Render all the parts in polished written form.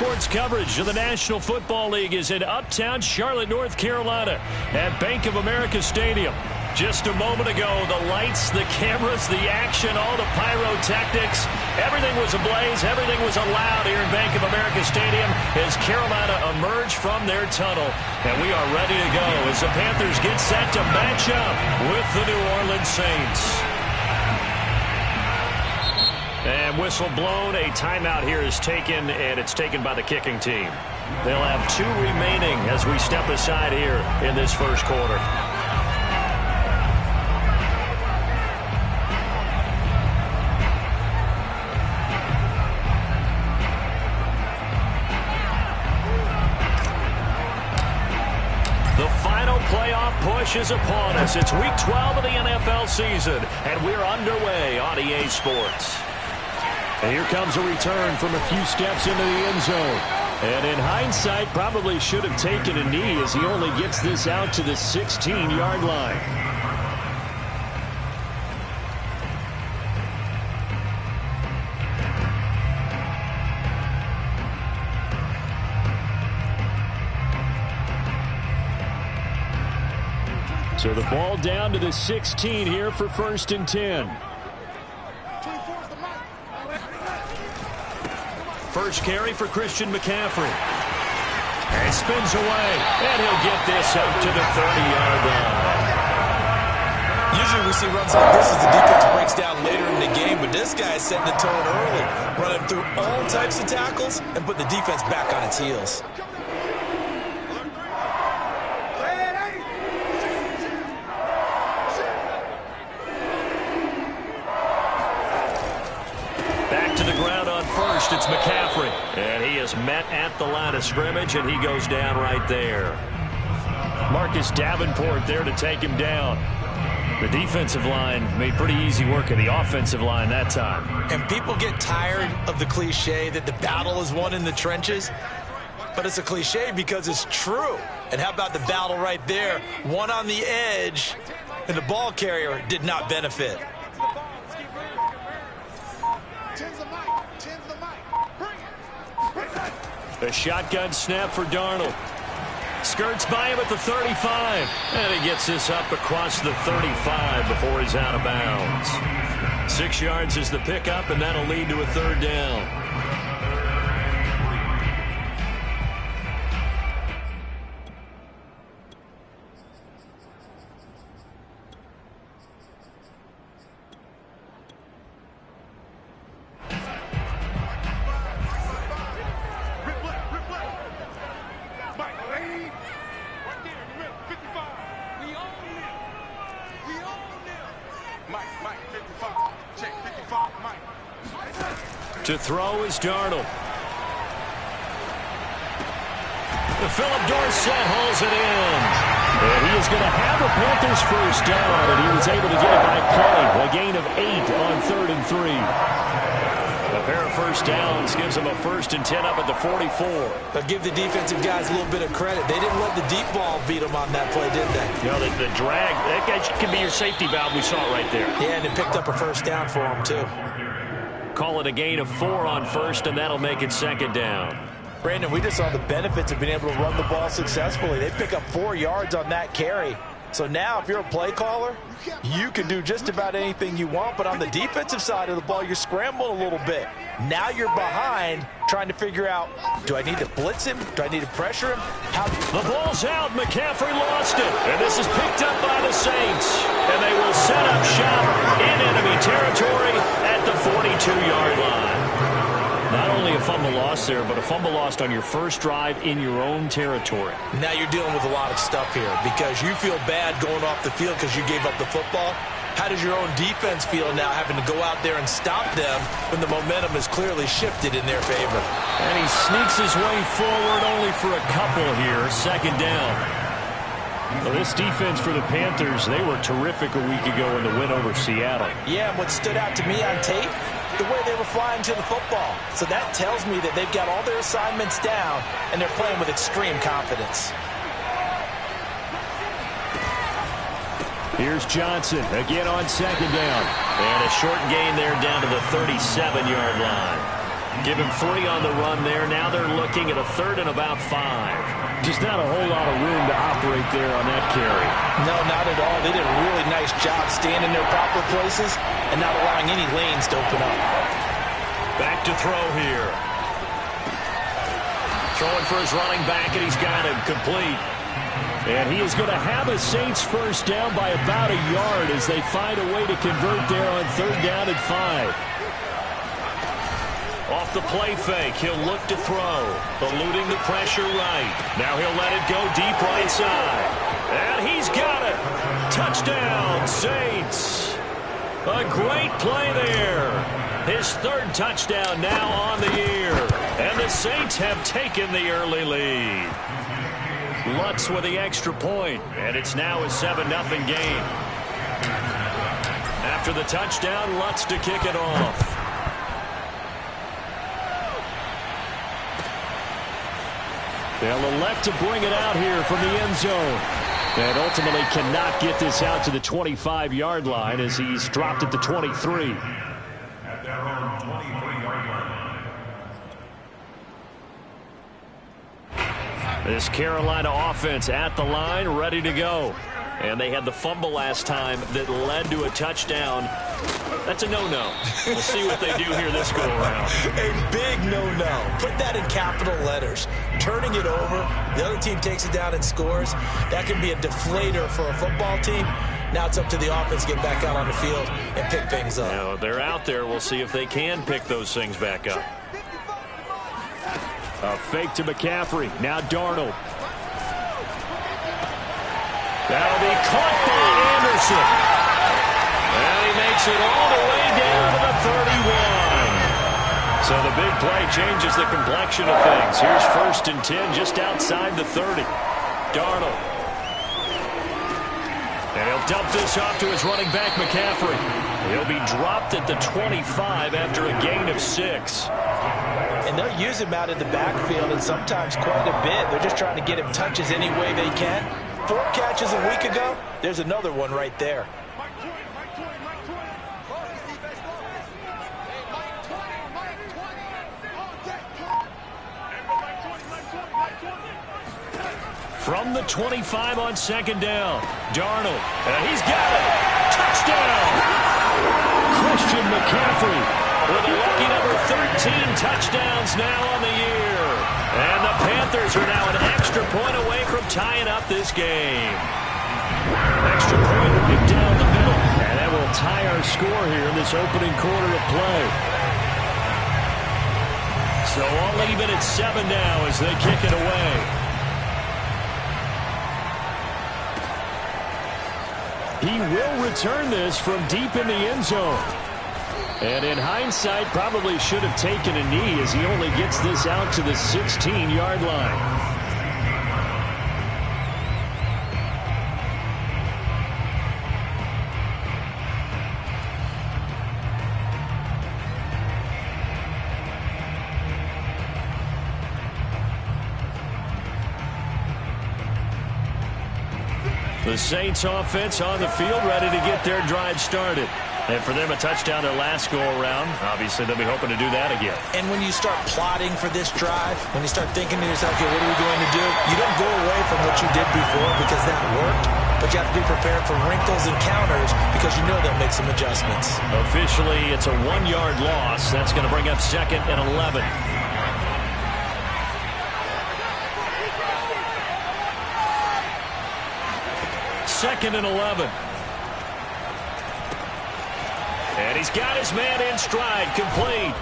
Sports coverage of the National Football League is in uptown Charlotte, North Carolina at Bank of America Stadium. Just a moment ago, the lights, the cameras, the action, all the pyrotechnics, everything was ablaze, everything was allowed here in Bank of America Stadium as Carolina emerged from their tunnel. And we are ready to go as the Panthers get set to match up with the New Orleans Saints. And whistle blown, a timeout here is taken, and it's taken by the kicking team. They'll have 2 remaining as we step aside here in this first quarter. The final playoff push is upon us. It's week 12 of the NFL season, and we're underway on EA Sports. And here comes a return from a few steps into the end zone. And in hindsight, probably should have taken a knee as he only gets this out to the 16-yard line. So the ball down to the 16 here for 1st and 10. First carry for Christian McCaffrey. And spins away. And he'll get this up to the 30-yard line. Usually we see runs like this as the defense breaks down later in the game, but this guy is setting the tone early, running through all types of tackles and put the defense back on its heels. It's McCaffrey, and he is met at the line of scrimmage, and he goes down right there. Marcus Davenport there to take him down. The defensive line made pretty easy work of the offensive line that time. And people get tired of the cliche that the battle is won in the trenches, but it's a cliche because it's true. And how about the battle right there? One on the edge, and the ball carrier did not benefit. A shotgun snap for Darnold. Skirts by him at the 35. And he gets this up across the 35 before he's out of bounds. 6 yards is the pickup, and that'll lead to a 3rd down. To throw is Darnold. Philip Dorsett hauls it in. And he is going to have a Panthers first down, and he was able to get it by play. A gain of 8 on 3rd and 3. A pair of first downs gives them a 1st and 10 up at the 44. But give the defensive guys a little bit of credit. They didn't let the deep ball beat them on that play, did they? You know, the drag, that guy can be your safety valve. We saw it right there. Yeah, and it picked up a first down for them, too. Call it a gain of 4 on 1st, and that'll make it 2nd down. Brandon, we just saw the benefits of being able to run the ball successfully. They pick up 4 yards on that carry. So now if you're a play caller, you can do just about anything you want. But on the defensive side of the ball, you're scrambling a little bit. Now you're behind trying to figure out, do I need to blitz him? Do I need to pressure him? The ball's out. McCaffrey lost it. And this is picked up by the Saints. And they will set up shop in enemy territory at the 42-yard line. Not only a fumble loss there, but a fumble lost on your first drive in your own territory. Now you're dealing with a lot of stuff here because you feel bad going off the field because you gave up the football. How does your own defense feel now having to go out there and stop them when the momentum is clearly shifted in their favor? And he sneaks his way forward only for a couple here. 2nd down. Well, this defense for the Panthers, they were terrific a week ago in the win over Seattle. Yeah, and what stood out to me on tape, the way they were flying to the football. So that tells me that they've got all their assignments down, and they're playing with extreme confidence. Here's Johnson again on 2nd down. And a short gain there down to the 37-yard line. Give him 3 on the run there. Now they're looking at a 3rd and about 5. Just not a whole lot of room to operate there on that carry. No, not at all. They did a really nice job staying in their proper places and not allowing any lanes to open up. Back to throw here. Throwing for his running back, and he's got him complete. And he is going to have a Saints first down by about a yard as they find a way to convert there on 3rd down and 5. Off the play fake, he'll look to throw. Eluding the pressure right. Now he'll let it go deep right side. And he's got it. Touchdown, Saints. A great play there. His 3rd touchdown now on the year. And the Saints have taken the early lead. Lutz with the extra point, and it's now a 7-0 game. After the touchdown, Lutz to kick it off. They'll elect to bring it out here from the end zone. And ultimately cannot get this out to the 25-yard line as he's dropped at the 23. At their own 23-yard line. This Carolina offense at the line, ready to go. And they had the fumble last time that led to a touchdown. That's a no-no. We'll see what they do here this go-around. A big no-no. Put that in capital letters. Turning it over, the other team takes it down and scores. That can be a deflator for a football team. Now it's up to the offense to get back out on the field and pick things up. Now, they're out there. We'll see if they can pick those things back up. A fake to McCaffrey. Now Darnold. That'll be caught by Anderson. And he makes it all the way down to the 31. So the big play changes the complexion of things. Here's 1st and 10 just outside the 30. Darnold. And he'll dump this off to his running back, McCaffrey. He'll be dropped at the 25 after a gain of 6. And they'll use him out in the backfield and sometimes quite a bit. They're just trying to get him touches any way they can. 4 catches a week ago. There's another one right there. From the 25 on 2nd down. Darnold. And he's got it. Touchdown. Christian McCaffrey with a lucky number 13 touchdowns now on the year. And the Panthers are now an extra point away from tying up this game. Extra point right down the middle. And that will tie our score here in this opening quarter of play. So all even at 7 now as they kick it away. He will return this from deep in the end zone. And in hindsight, probably should have taken a knee as he only gets this out to the 16-yard line. The Saints offense on the field ready to get their drive started. And for them, a touchdown their last go-around. Obviously, they'll be hoping to do that again. And when you start plotting for this drive, when you start thinking to yourself, okay, what are we going to do? You don't go away from what you did before because that worked. But you have to be prepared for wrinkles and counters because you know they'll make some adjustments. Officially, it's a 1-yard loss. That's going to bring up 2nd and 11. Second and 11. And he's got his man in stride, complete.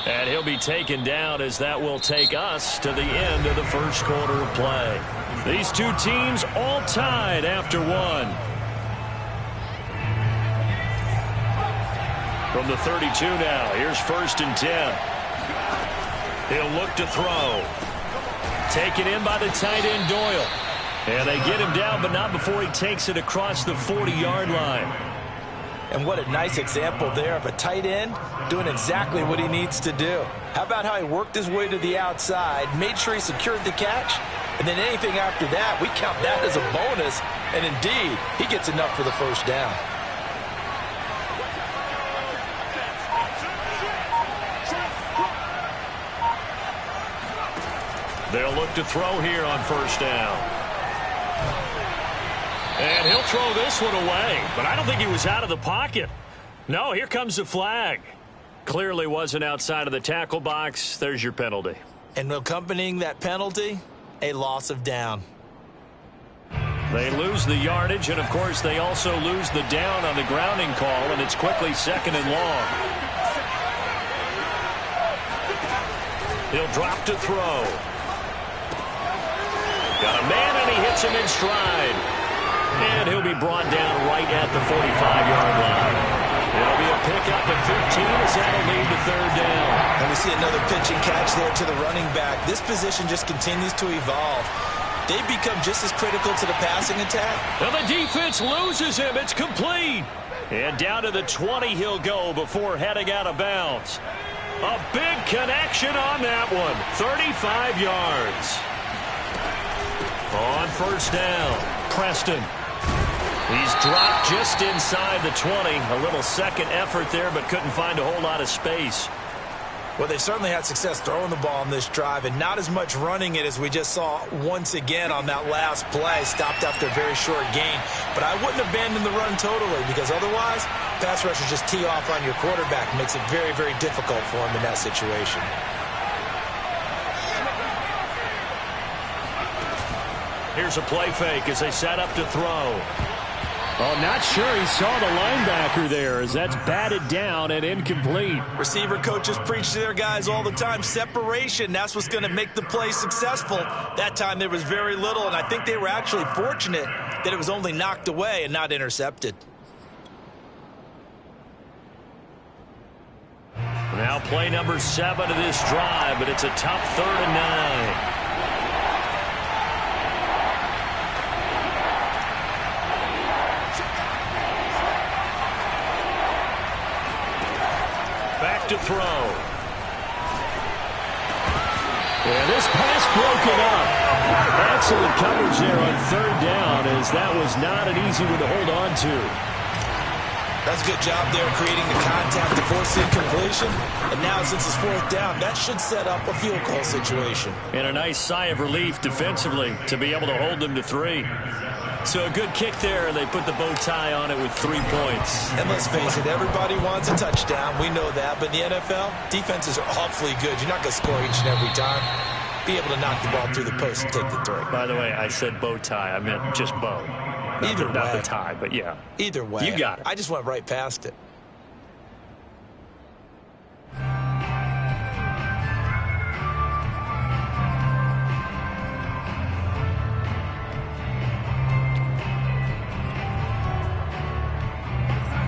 And he'll be taken down as that will take us to the end of the first quarter of play. These two teams all tied after 1. From the 32 now, here's 1st and 10. He'll look to throw. Taken in by the tight end Doyle. And they get him down, but not before he takes it across the 40-yard line. And what a nice example there of a tight end doing exactly what he needs to do. How about how he worked his way to the outside, made sure he secured the catch, and then anything after that, we count that as a bonus. And indeed, he gets enough for the first down. They'll look to throw here on first down. And he'll throw this one away, but I don't think he was out of the pocket. No, here comes the flag. Clearly wasn't outside of the tackle box. There's your penalty. And accompanying that penalty, a loss of down. They lose the yardage, and, of course, they also lose the down on the grounding call, and it's quickly second and long. He'll drop to throw. Got a man, and he hits him in stride. And he'll be brought down right at the 45-yard line. It'll be a pickup at 15 as that'll lead to third down. And we see another pitch and catch there to the running back. This position just continues to evolve. They've become just as critical to the passing attack. And the defense loses him. It's complete. And down to the 20 he'll go before heading out of bounds. A big connection on that one. 35 yards. On first down, Preston. He's dropped just inside the 20. A little second effort there, but couldn't find a whole lot of space. Well, they certainly had success throwing the ball on this drive, and not as much running it as we just saw once again on that last play. Stopped after a very short gain. But I wouldn't abandon the run totally, because otherwise, pass rushers just tee off on your quarterback. Makes it very, very difficult for him in that situation. Here's a play fake as they set up to throw. Oh, not sure he saw the linebacker there as that's batted down and incomplete. Receiver coaches preach to their guys all the time. Separation, that's what's going to make the play successful. That time there was very little, and I think they were actually fortunate that it was only knocked away and not intercepted. Now play number 7 of this drive, but it's a tough 3rd and 9. Back to throw. And this pass broken up. Excellent coverage there on 3rd down, as that was not an easy one to hold on to. That's a good job there creating the contact to force the incompletion. And now since it's 4th down, that should set up a field goal situation. And a nice sigh of relief defensively to be able to hold them to 3. So a good kick there, and they put the bow tie on it with 3 points. And let's face it, everybody wants a touchdown. We know that. But in the NFL, defenses are awfully good. You're not going to score each and every time. Be able to knock the ball through the post and take the 3. By the way, I said bow tie. I meant just bow. Not the tie, but yeah. Either way. You got it. I just went right past it.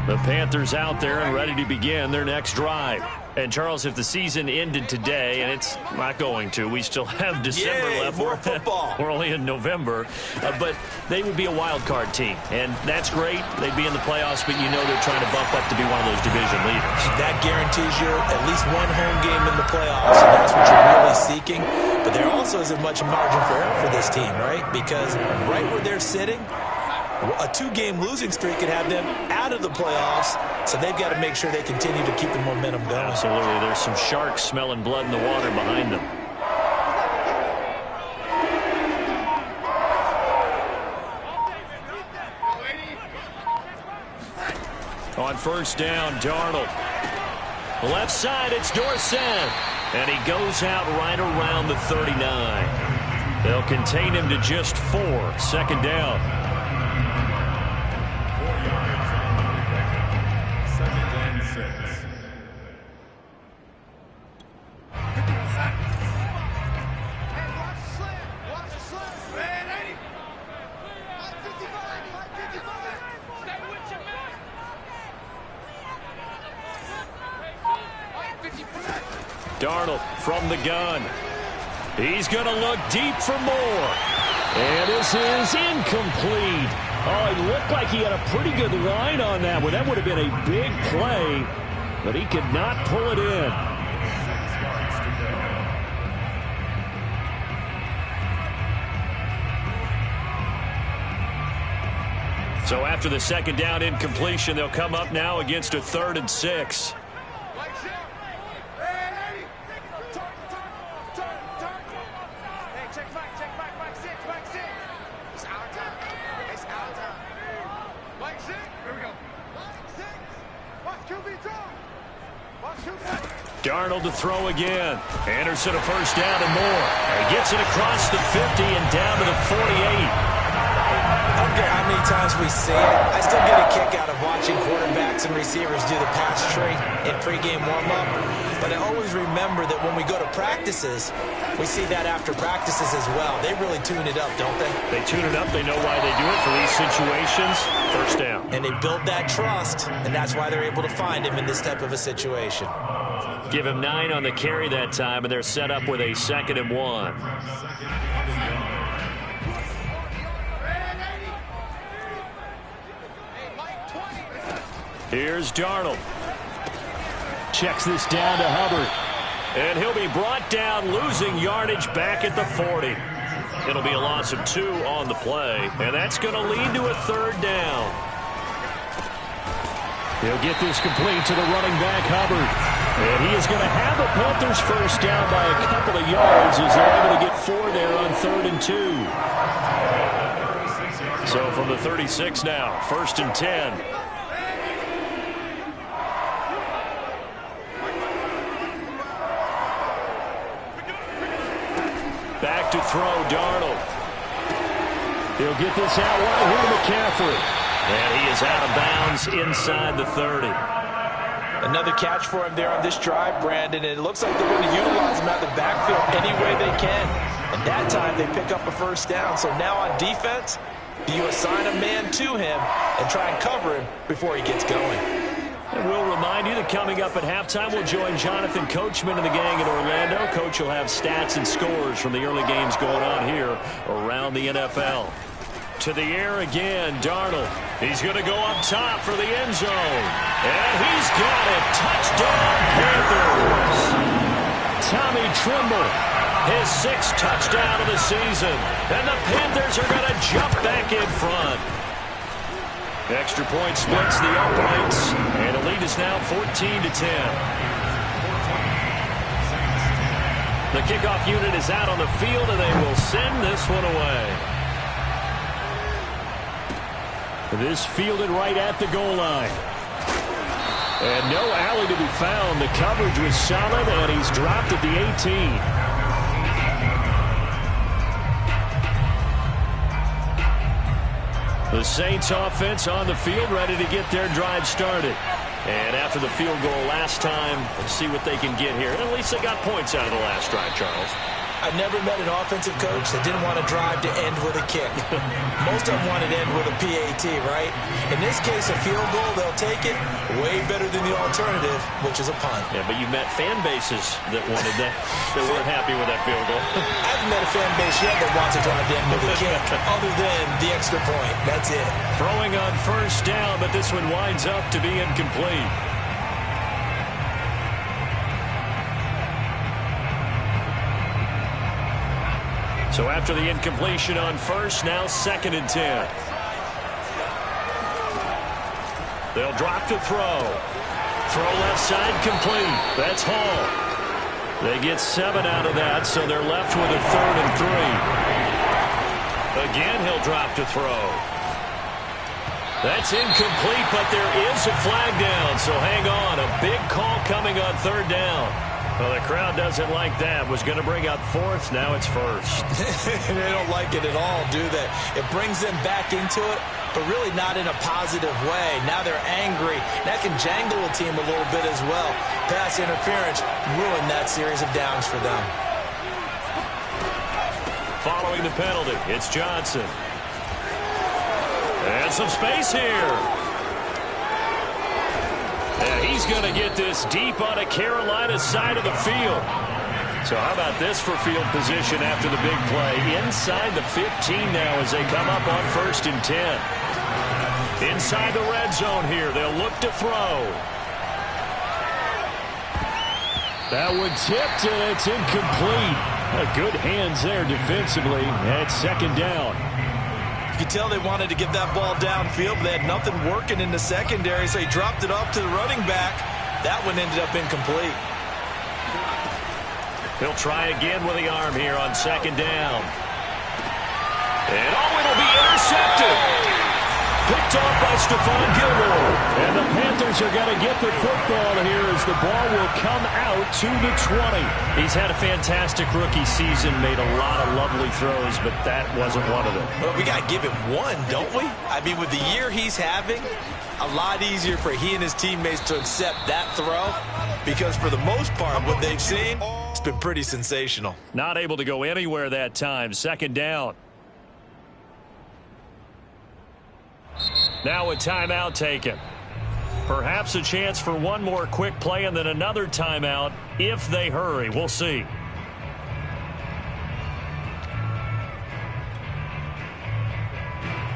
The Panthers out there and ready to begin their next drive. And, Charles, if the season ended today, and it's not going to, we still have December left. More football. We're only in November. But they would be a wild card team. And that's great. They'd be in the playoffs, but you know they're trying to bump up to be one of those division leaders. That guarantees you at least one home game in the playoffs, and that's what you're really seeking. But there also isn't much margin for error for this team, right? Because right where they're sitting, a 2-game losing streak could have them out of the playoffs, so they've got to make sure they continue to keep the momentum going. Absolutely. There's some sharks smelling blood in the water behind them. On first down, Darnold. Left side, it's Dorsett. And he goes out right around the 39. They'll contain him to just 4. 2nd down. Darnold from the gun. He's going to look deep for more. And this is incomplete. Oh, it looked like he had a pretty good line on that one. That would have been a big play, but he could not pull it in. So after the 2nd down incompletion, they'll come up now against a 3rd and 6. Darnold to throw again. Anderson a first down and more. He gets it across the 50 and down to the 48. I don't care how many times we see it. I still get a kick out of watching quarterbacks and receivers do the pass tree in pregame warm-up. But I always remember that when we go to practices, we see that after practices as well. They really tune it up, don't they? They tune it up. They know why they do it for these situations. First down. And they build that trust, and that's why they're able to find him in this type of a situation. Give him 9 on the carry that time, and they're set up with a 2nd and 1. Here's Darnold. Checks this down to Hubbard. And he'll be brought down, losing yardage back at the 40. It'll be a loss of 2 on the play, and that's going to lead to a 3rd down. He'll get this complete to the running back, Hubbard. And he is going to have the Panthers first down by a couple of yards as they're able to get 4 there on 3rd and 2. So from the 36 now, 1st and 10. Back to throw, Darnold. He'll get this out wide here to McCaffrey. And he is out of bounds inside the 30. Another catch for him there on this drive, Brandon. And it looks like they're going to utilize him out the backfield any way they can. And that time they pick up a first down. So now on defense, do you assign a man to him and try and cover him before he gets going? And we'll remind you that coming up at halftime, we'll join Jonathan Coachman and the gang in Orlando. Coach will have stats and scores from the early games going on here around the NFL. To the air again, Darnold. He's going to go up top for the end zone. And he's got it. Touchdown, Panthers. Tommy Tremble, his 6th touchdown of the season. And the Panthers are going to jump back in front. Extra point splits the uprights, and the lead is now 14-10. The kickoff unit is out on the field, and they will send this one away. This fielded right at the goal line. And no alley to be found. The coverage was solid, and he's dropped at the 18. The Saints offense on the field, ready to get their drive started. And after the field goal last time, let's see what they can get here. And at least they got points out of the last drive, Charles. I've never met an offensive coach that didn't want to drive to end with a kick. Most of them wanted to end with a PAT, right? In this case, a field goal, they'll take it way better than the alternative, which is a punt. Yeah, but you met fan bases that wanted that, that weren't happy with that field goal. I haven't met a fan base yet that wants to drive to end with a kick, other than the extra point. That's it. Throwing on first down, but this one winds up to be incomplete. So after the incompletion on first, now 2nd and 10. They'll drop to throw. Throw left side complete. That's Hall. They get 7 out of that, so they're left with a 3rd and 3. Again, he'll drop to throw. That's incomplete, but there is a flag down, so hang on. A big call coming on 3rd down. Well, the crowd doesn't like that. Was going to bring up 4th. Now it's 1st. They don't like it at all, do they? It brings them back into it, but really not in a positive way. Now they're angry. That can jangle a team a little bit as well. Pass interference ruined that series of downs for them. Following the penalty, it's Johnson. And some space here. And he's going to get this deep on a Carolina side of the field. So how about this for field position after the big play? Inside the 15 now as they come up on 1st and 10. Inside the red zone here. They'll look to throw. That one tipped, and it's incomplete. Good hands there defensively at 2nd down. You could tell they wanted to get that ball downfield, but they had nothing working in the secondary, so he dropped it off to the running back. That one ended up incomplete. He'll try again with the arm here on 2nd down. And it'll be intercepted. Picked off by Stephon Gilmore. And the Panthers are going to get the football here as the ball will come out to the 20. He's had a fantastic rookie season, made a lot of lovely throws, but that wasn't one of them. Well, we got to give him one, don't we? I mean, with the year he's having, a lot easier for he and his teammates to accept that throw because for the most part, what they've seen, it's been pretty sensational. Not able to go anywhere that time. Second down. Now a timeout taken. Perhaps a chance for one more quick play and then another timeout if they hurry. We'll see.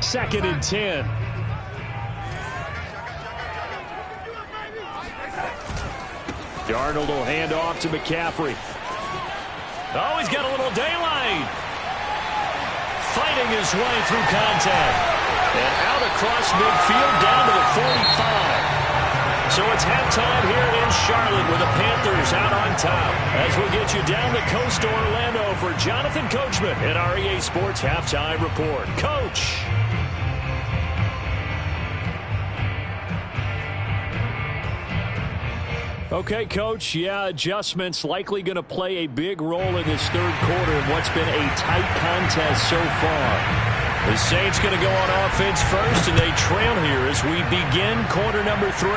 Second and 10. Darnold will hand off to McCaffrey. Oh, he's got a little daylight. Fighting his way through contact. And out across midfield down to the 45. So it's halftime here in Charlotte with the Panthers out on top. As we'll get you down the coast to Orlando for Jonathan Coachman in our EA Sports Halftime Report. Coach. Okay, Coach, yeah, adjustments likely going to play a big role in this third quarter in what's been a tight contest so far. The Saints going to go on offense first, and they trail here as we begin quarter number 3.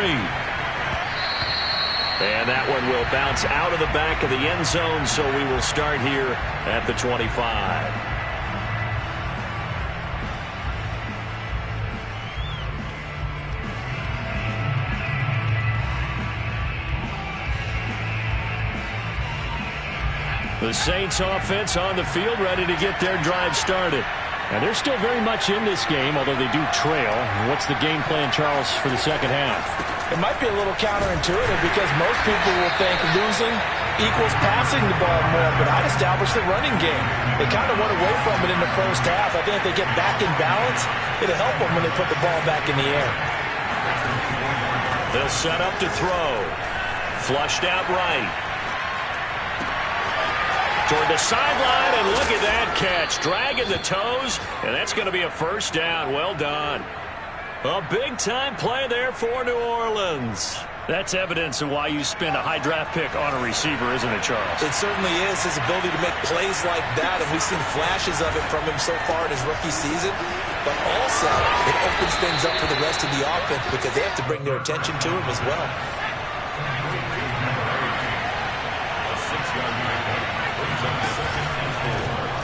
And that one will bounce out of the back of the end zone, so we will start here at the 25. The Saints offense on the field ready to get their drive started. And they're still very much in this game, although they do trail. What's the game plan, Charles, for the second half? It might be a little counterintuitive because most people will think losing equals passing the ball more, but I'd establish the running game. They kind of went away from it in the first half. I think if they get back in balance, it'll help them when they put the ball back in the air. They'll set up to throw. Flushed out right. Toward the sideline, and look at that catch. Dragging the toes, and that's going to be a first down. Well done. A big-time play there for New Orleans. That's evidence of why you spend a high draft pick on a receiver, isn't it, Charles? It certainly is. His ability to make plays like that, and we've seen flashes of it from him so far in his rookie season. But also, it opens things up for the rest of the offense because they have to bring their attention to him as well.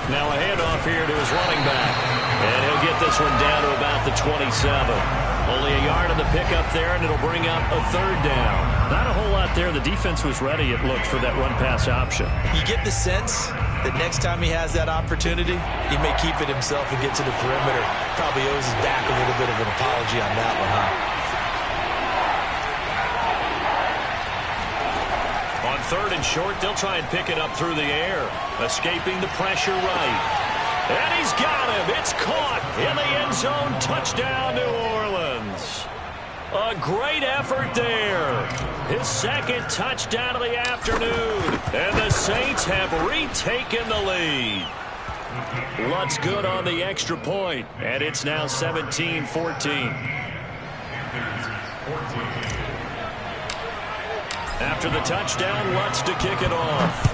Now a handoff here to his running back. And he'll get this one down to about the 27. Only a yard on the pickup there, and it'll bring up a third down. Not a whole lot there. The defense was ready, it looked, for that run-pass option. You get the sense that next time he has that opportunity, he may keep it himself and get to the perimeter. Probably owes his back a little bit of an apology on that one, huh? On third and short, they'll try and pick it up through the air. Escaping the pressure right. And he's got him. It's caught in the end zone. Touchdown, New Orleans. A great effort there. His second touchdown of the afternoon. And the Saints have retaken the lead. Lutz good on the extra point. And it's now 17-14. After the touchdown, Lutz to kick it off.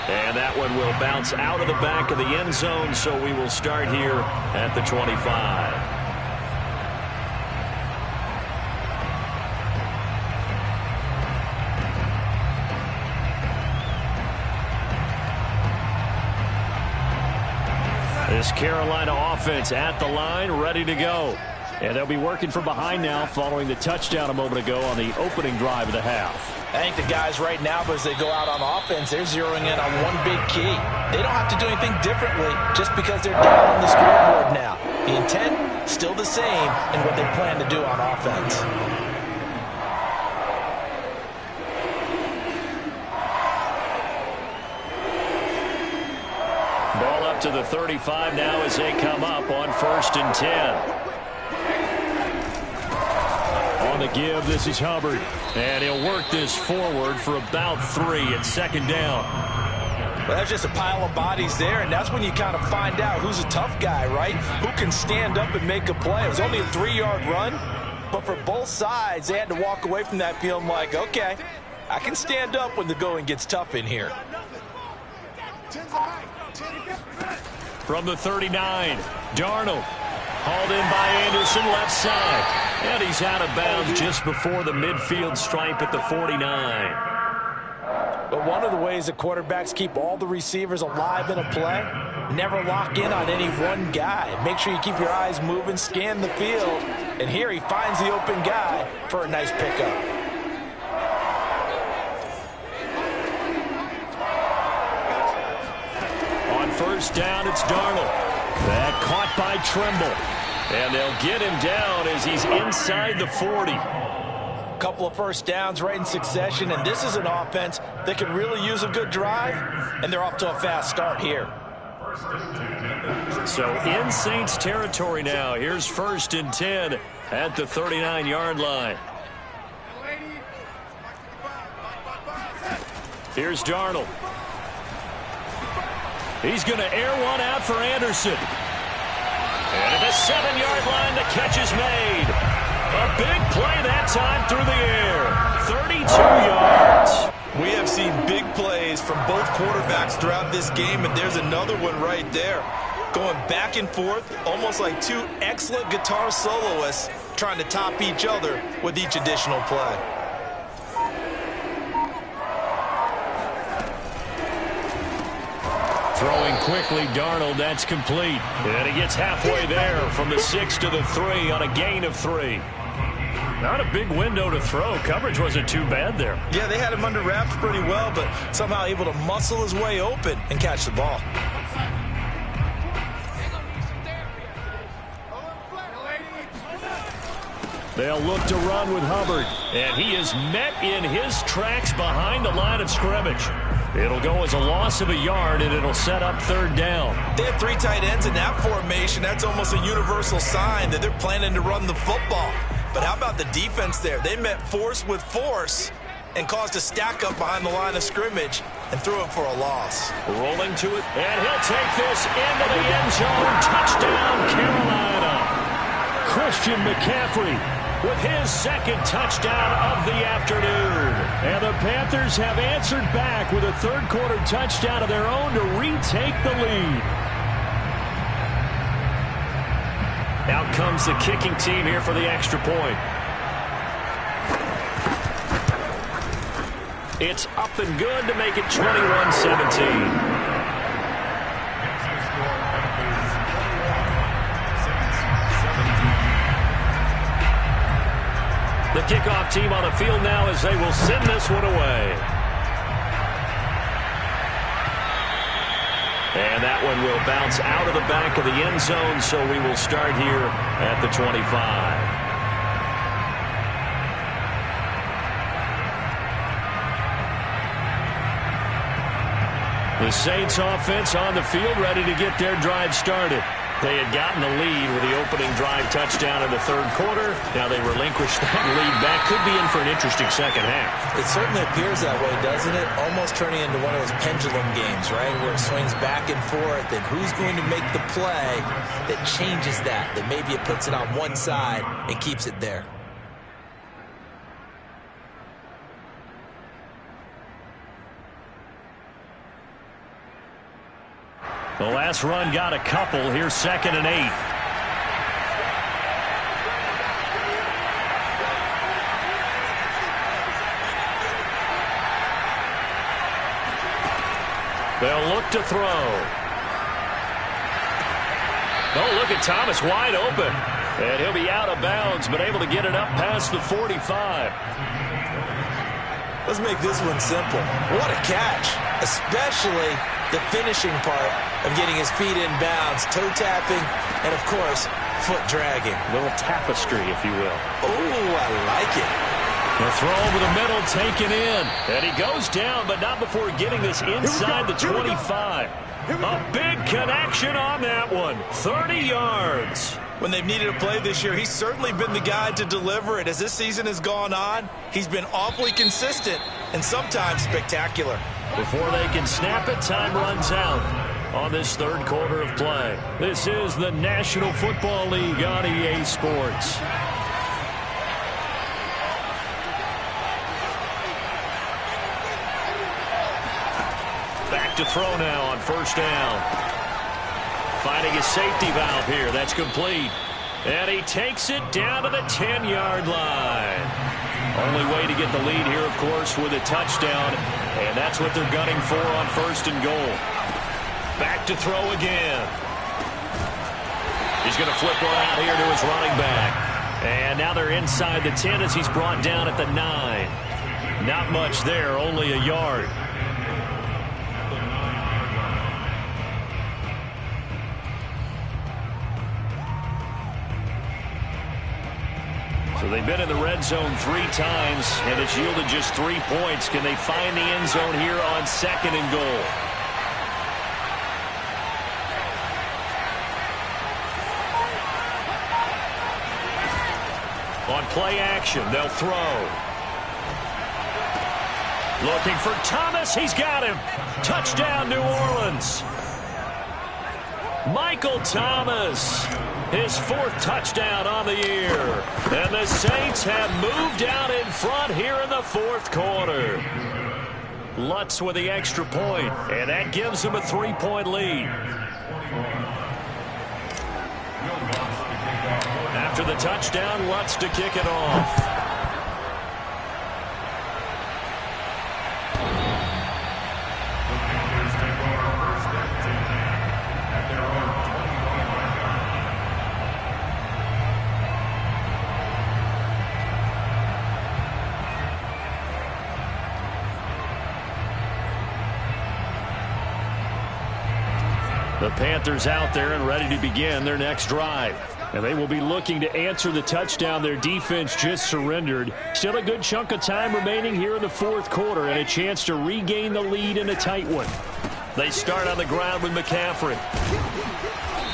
And that one will bounce out of the back of the end zone, so we will start here at the 25. This Carolina offense at the line, ready to go. And they'll be working from behind now following the touchdown a moment ago on the opening drive of the half. I think the guys right now, as they go out on offense, they're zeroing in on one big key. They don't have to do anything differently just because they're down on the scoreboard now. The intent, still the same in what they plan to do on offense. Ball up to the 35 now as they come up on 1st and 10. On the give, this is Hubbard. And he'll work this forward for about 3 at second down. Well, that's just a pile of bodies there, and that's when you kind of find out who's a tough guy, right? Who can stand up and make a play. It was only a 3-yard run, but for both sides, they had to walk away from that feeling like, okay, I can stand up when the going gets tough in here. From the 39, Darnold. Hauled in by Anderson, left side. And he's out of bounds just before the midfield stripe at the 49. But one of the ways the quarterbacks keep all the receivers alive in a play, never lock in on any one guy. Make sure you keep your eyes moving, scan the field. And here he finds the open guy for a nice pickup. On first down, it's Darnold. That caught by Tremble. And they'll get him down as he's inside the 40. A couple of first downs right in succession, and this is an offense that could really use a good drive, and they're off to a fast start here. So in Saints territory now. Here's 1st and 10 at the 39-yard line. Here's Darnold. He's going to air one out for Anderson. And at the 7-yard line, the catch is made. A big play that time through the air. 32 yards. We have seen big plays from both quarterbacks throughout this game, and there's another one right there. Going back and forth, almost like two excellent guitar soloists trying to top each other with each additional play. Throwing quickly, Darnold, that's complete. And he gets halfway there from the 6 to the 3 on a gain of 3. Not a big window to throw. Coverage wasn't too bad there. Yeah, they had him under wraps pretty well, but somehow able to muscle his way open and catch the ball. They'll look to run with Hubbard. And he is met in his tracks behind the line of scrimmage. It'll go as a loss of a yard, and it'll set up 3rd down. They have 3 tight ends in that formation. That's almost a universal sign that they're planning to run the football. But how about the defense there? They met force with force and caused a stack up behind the line of scrimmage and threw it for a loss. Rolling to it, and he'll take this into the end zone. Touchdown, Carolina. Christian McCaffrey with his 2nd touchdown of the afternoon. And the Panthers have answered back with a 3rd quarter touchdown of their own to retake the lead. Out comes the kicking team here for the extra point. It's up and good to make it 21-17. The kickoff team on the field now as they will send this one away. And that one will bounce out of the back of the end zone, so we will start here at the 25. The Saints offense on the field ready to get their drive started. They had gotten the lead with the opening drive touchdown in the 3rd quarter. Now they relinquished that lead back. Could be in for an interesting second half. It certainly appears that way, doesn't it? Almost turning into one of those pendulum games, right? Where it swings back and forth. And who's going to make the play that changes that? That maybe it puts it on one side and keeps it there. The last run got a couple. Here's 2nd and 8. They'll look to throw. Oh, look at Thomas wide open. And he'll be out of bounds, but able to get it up past the 45. Let's make this one simple. What a catch, especially the finishing part of getting his feet in bounds, toe tapping, and of course, foot dragging. A little tapestry, if you will. Oh, I like it. The throw over the middle taken in. And he goes down, but not before getting this inside the 25. A big connection on that one. 30 yards. When they've needed a play this year, he's certainly been the guy to deliver it. As this season has gone on, he's been awfully consistent and sometimes spectacular. Before they can snap it, time runs out on this third quarter of play. This is the National Football League on EA Sports. Back to throw now on first down. Finding his safety valve here. That's complete. And he takes it down to the 10-yard line. Only way to get the lead here, of course, with a touchdown. And that's what they're gunning for on first and goal. Back to throw again. He's going to flip one out here to his running back. And now they're inside the 10 as he's brought down at the 9. Not much there, only a yard. So they've been in the red zone 3 times, and it's yielded just 3 points. Can they find the end zone here on second and goal? On play action, they'll throw. Looking for Thomas. He's got him. Touchdown, New Orleans. Michael Thomas, his 4th touchdown on the year. And the Saints have moved out in front here in the 4th quarter. Lutz with the extra point, and that gives them a 3-point lead. After the touchdown, Lutz to kick it off. The Panthers out there and ready to begin their next drive. And they will be looking to answer the touchdown their defense just surrendered. Still a good chunk of time remaining here in the 4th quarter and a chance to regain the lead in a tight one. They start on the ground with McCaffrey.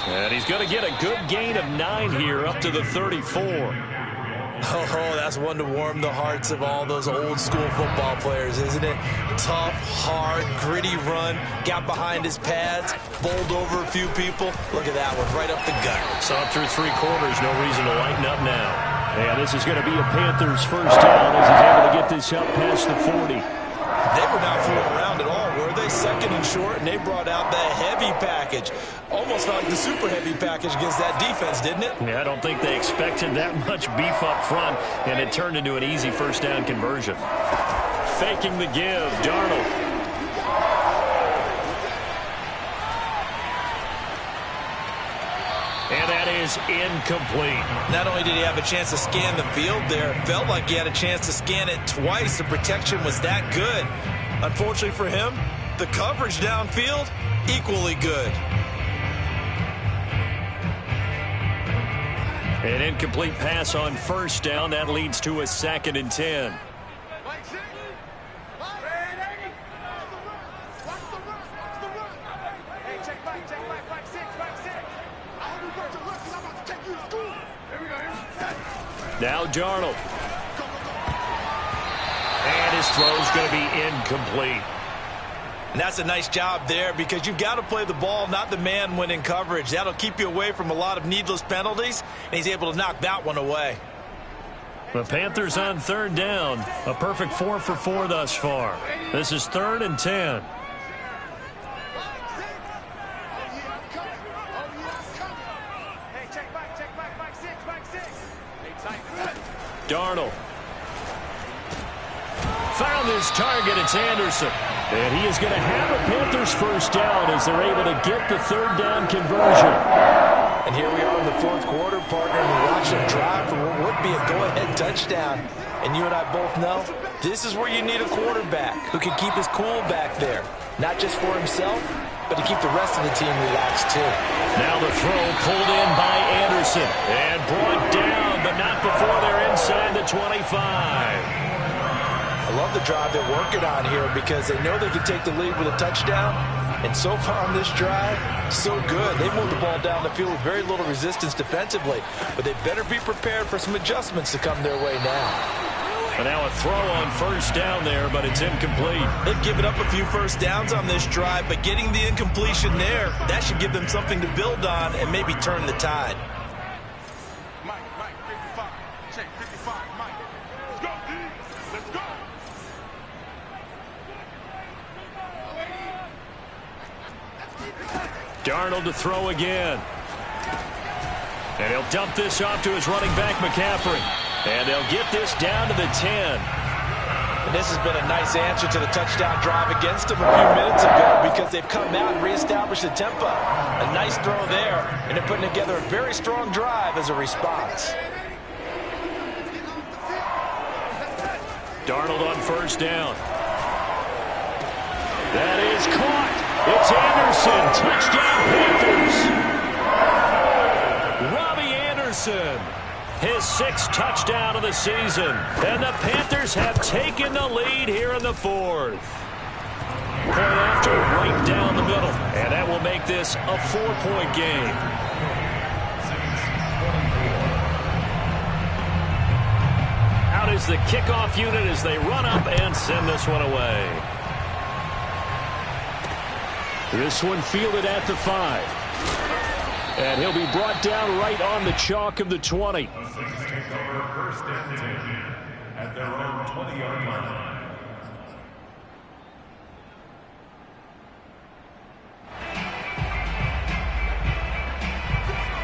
And he's going to get a good gain of 9 here up to the 34. Oh, that's one to warm the hearts of all those old school football players, isn't it? Tough, hard, gritty run, got behind his pads, bowled over a few people. Look at that one, right up the gut. So through 3 quarters, no reason to lighten up now. And this is going to be a Panthers first down as he's able to get this up past the 40. They were not fooling around at all, were they? Second and short, and they brought out the heavy package. Almost like the super heavy package against that defense, didn't it? Yeah, I don't think they expected that much beef up front, and it turned into an easy first down conversion. Faking the give, Darnold. And that is incomplete. Not only did he have a chance to scan the field there, it felt like he had a chance to scan it twice. The protection was that good. Unfortunately for him, the coverage downfield, equally good. An incomplete pass on first down. That leads to a 2nd and 10. Now Darnold. And his throw's going to be incomplete. And that's a nice job there because you've got to play the ball, not the man when in coverage. That'll keep you away from a lot of needless penalties, and he's able to knock that one away. The Panthers on 3rd down. A perfect 4 for 4 thus far. This is 3rd and 10. Darnold. Found his target. It's Anderson. And he is going to have a Panthers first down as they're able to get the 3rd down conversion. And here we are in the 4th quarter, partner, and we're watching a drive for what would be a go-ahead touchdown. And you and I both know this is where you need a quarterback who can keep his cool back there. Not just for himself, but to keep the rest of the team relaxed too. Now the throw pulled in by Anderson and brought down, but not before they're inside the 25. I love the drive they're working on here because they know they can take the lead with a touchdown. And so far on this drive, so good. They moved the ball down the field with very little resistance defensively. But they better be prepared for some adjustments to come their way now. And now a throw on first down there, but it's incomplete. They've given up a few first downs on this drive, but getting the incompletion there, that should give them something to build on and maybe turn the tide. Mike, 55. Check 55, Mike. Let's go, D. Let's go. Darnold to throw again. And he'll dump this off to his running back, McCaffrey. And they'll get this down to the 10. And this has been a nice answer to the touchdown drive against them a few minutes ago because they've come out and reestablished the tempo. A nice throw there, and they're putting together a very strong drive as a response. Darnold on first down. That is caught. It's Anderson. Touchdown, Panthers. Robbie Anderson. His 6th touchdown of the season. And the Panthers have taken the lead here in the 4th. Point after, right down the middle. And that will make this a 4-point game. Out is the kickoff unit as they run up and send this one away. This one fielded at the 5. And he'll be brought down right on the chalk of the 20. The Saints take over first and 10 at their own 20-yard line.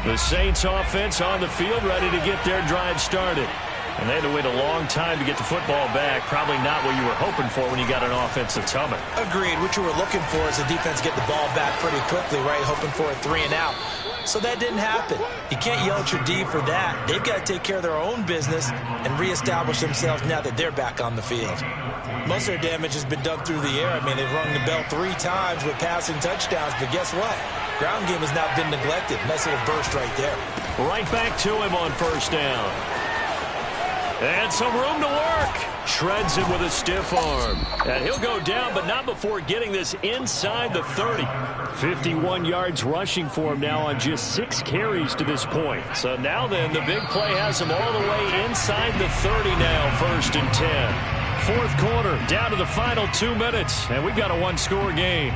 The Saints offense on the field, ready to get their drive started. And they had to wait a long time to get the football back. Probably not what you were hoping for when you got an offensive tumbler. Agreed. What you were looking for is the defense get the ball back pretty quickly, right? Hoping for a 3 and out. So that didn't happen. You can't yell at your D for that. They've got to take care of their own business and reestablish themselves now that they're back on the field. Most of their damage has been done through the air. I mean, they've rung the bell 3 times with passing touchdowns, but guess what? Ground game has not been neglected. Nice little burst right there. Right back to him on first down. And some room to work. Shreds him with a stiff arm. And he'll go down, but not before getting this inside the 30. 51 yards rushing for him now on just 6 carries to this point. So now then, the big play has him all the way inside the 30 now, 1st and 10. 4th quarter, down to the final 2 minutes, and we've got a 1-score game.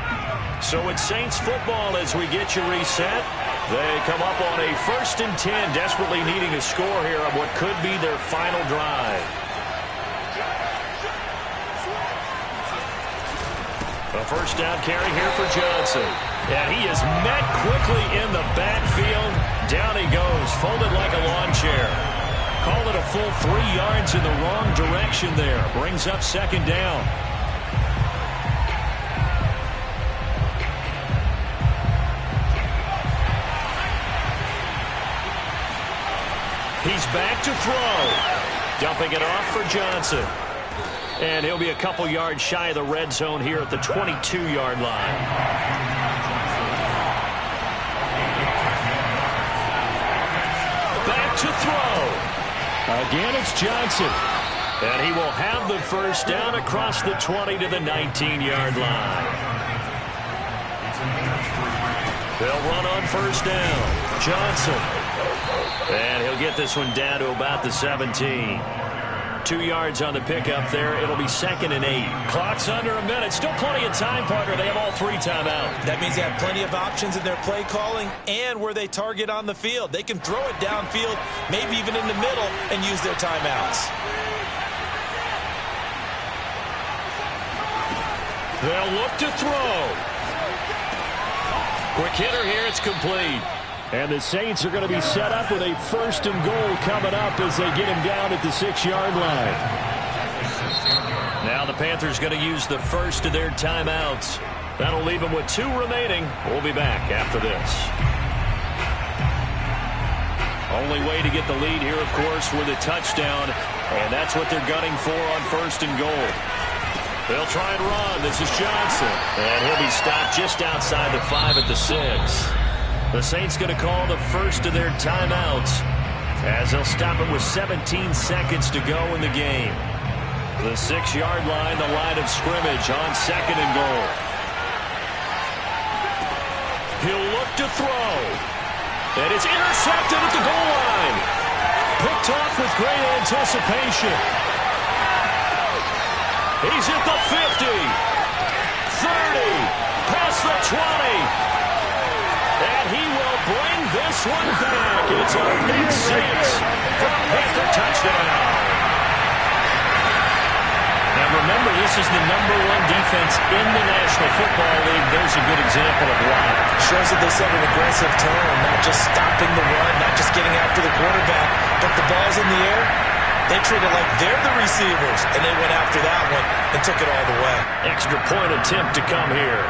So it's Saints football as we get you reset. They come up on a 1st and 10, desperately needing a score here on what could be their final drive. A first down carry here for Johnson. And he is met quickly in the backfield. Down he goes, folded like a lawn chair. Call it a full 3 yards in the wrong direction there. Brings up 2nd down. He's back to throw. Dumping it off for Johnson. And he'll be a couple yards shy of the red zone here at the 22-yard line. Back to throw. Again, it's Johnson. And he will have the first down across the 20 to the 19-yard line. They'll run on first down. Johnson. And he'll get this one down to about the 17. 2 yards on the pickup there. It'll be 2nd and 8. Clock's under a minute. Still plenty of time, partner. They have all 3 timeouts. That means they have plenty of options in their play calling and where they target on the field. They can throw it downfield, maybe even in the middle, and use their timeouts. They'll look to throw. Quick hitter here. It's complete. And the Saints are going to be set up with a 1st and goal coming up as they get him down at the 6-yard line. Now the Panthers going to use the first of their timeouts. That'll leave them with 2 remaining. We'll be back after this. Only way to get the lead here, of course, with a touchdown. And that's what they're gunning for on 1st and goal. They'll try and run. This is Johnson. And he'll be stopped just outside the 5 at the 6. The Saints going to call the first of their timeouts as they'll stop it with 17 seconds to go in the game. The 6-yard line, the line of scrimmage on 2nd and goal. He'll look to throw. And it's intercepted at the goal line. Picked off with great anticipation. He's at the 50, 30, past the 20. And he will bring this one back. It's a big 6 for a Panther touchdown. Now remember, this is the #1 defense in the National Football League. There's a good example of why. Shows that they set an aggressive tone, not just stopping the run, not just getting after the quarterback, but the ball's in the air. They treat it like they're the receivers, and they went after that one and took it all the way. Extra point attempt to come here.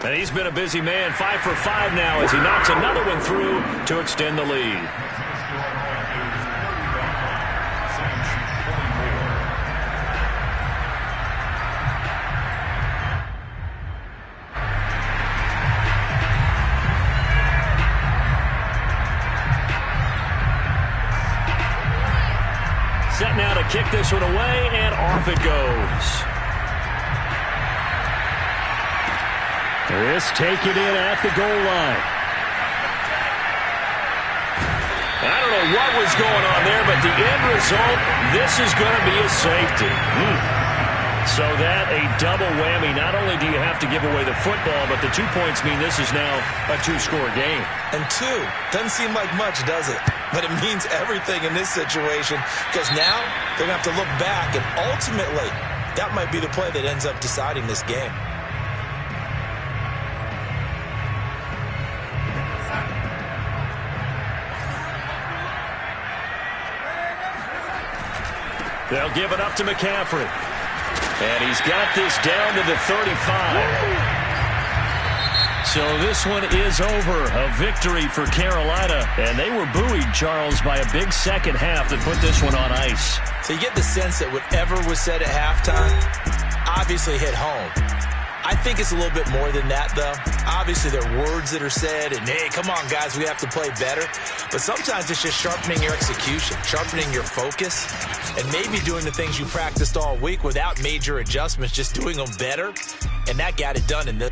And he's been a busy man, 5 for 5 now as he knocks another one through to extend the lead. Set now to kick this one away, and off it goes. This taken in at the goal line. I don't know what was going on there, but the end result, this is going to be a safety. So that a double whammy. Not only do you have to give away the football, but the 2 points mean this is now a 2-score game. And 2 doesn't seem like much, does it? But it means everything in this situation because now they're going to have to look back, and ultimately that might be the play that ends up deciding this game. They'll give it up to McCaffrey. And he's got this down to the 35. So this one is over. A victory for Carolina. And they were buoyed, Charles, by a big second half that put this one on ice. So you get the sense that whatever was said at halftime obviously hit home. I think it's a little bit more than that, though. Obviously, there are words that are said, and, hey, come on, guys, we have to play better. But sometimes it's just sharpening your execution, sharpening your focus, and maybe doing the things you practiced all week without major adjustments, just doing them better. And that got it done in this.